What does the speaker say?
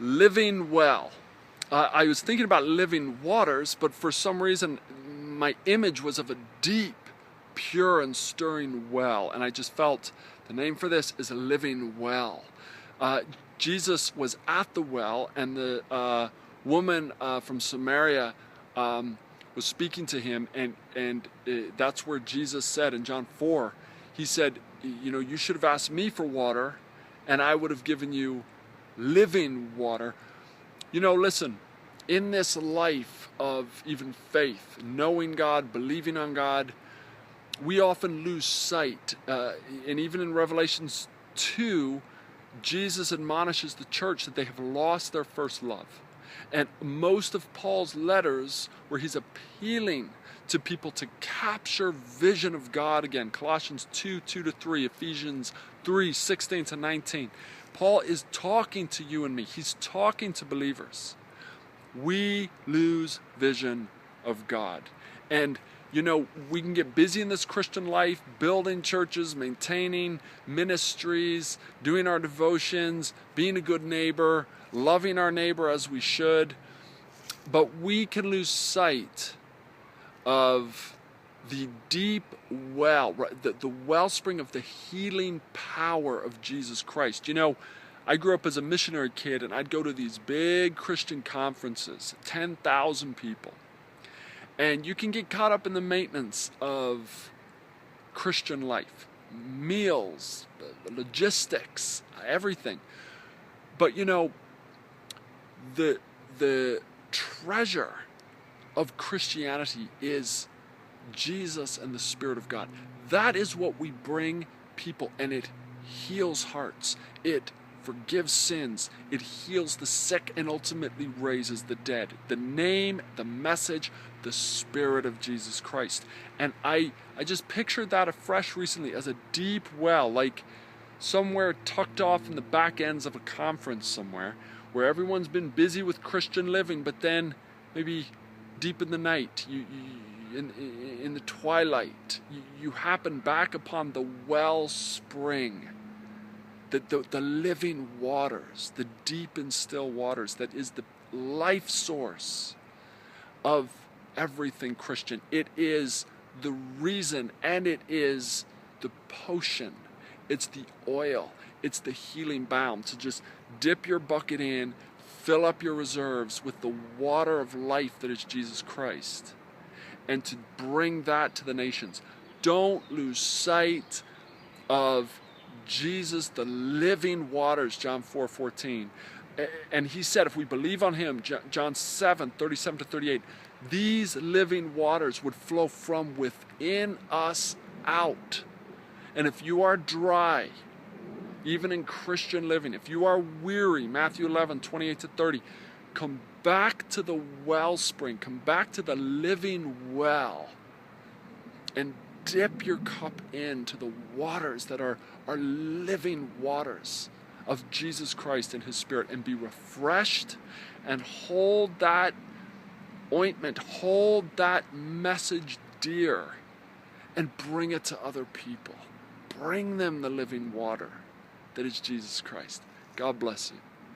living well. I was thinking about living waters, but for some reason my image was of a deep, pure and stirring well, and I just felt the name for this is a living well. Jesus was at the well, and the woman from Samaria was speaking to him, and that's where Jesus said in John 4, he said, you know, you should have asked me for water, and I would have given you living water. You know, listen, in this life of even faith, knowing God, believing on God, we often lose sight. And even in Revelations 2, Jesus admonishes the church that they have lost their first love. And most of Paul's letters, where he's appealing to people to capture vision of God again, Colossians 2:2-3, Ephesians 3:16-19, Paul is talking to you and me. He's talking to believers. We lose vision of God. And you know, we can get busy in this Christian life, building churches, maintaining ministries, doing our devotions, being a good neighbor, loving our neighbor as we should. But we can lose sight of the deep well, the wellspring of the healing power of Jesus Christ. You know, I grew up as a missionary kid, and I'd go to these big Christian conferences, 10,000 people. And you can get caught up in the maintenance of Christian life, meals, logistics, everything. But you know, the treasure of Christianity is Jesus and the Spirit of God. That is what we bring people, and it heals hearts. It forgives sins. It heals the sick and ultimately raises the dead. The name, the message, the Spirit of Jesus Christ. And I just pictured that afresh recently as a deep well, like somewhere tucked off in the back ends of a conference somewhere, where everyone's been busy with Christian living, but then maybe deep in the night, in the twilight, you happen back upon the wellspring, the living waters, the deep and still waters that is the life source of everything Christian. It is the reason, and it is the potion. It's the oil. It's the healing balm to just dip your bucket in, fill up your reserves with the water of life that is Jesus Christ, and to bring that to the nations. Don't lose sight of Jesus, the living waters, John 4:14. And he said, if we believe on him, John 7:37-38, these living waters would flow from within us out. And if you are dry, even in Christian living, if you are weary, Matthew 11:28-30, come back to the wellspring, come back to the living well, and dip your cup into the waters that are living waters of Jesus Christ and his Spirit, and be refreshed, and hold that ointment, hold that message dear, and bring it to other people. Bring them the living water that is Jesus Christ. God bless you.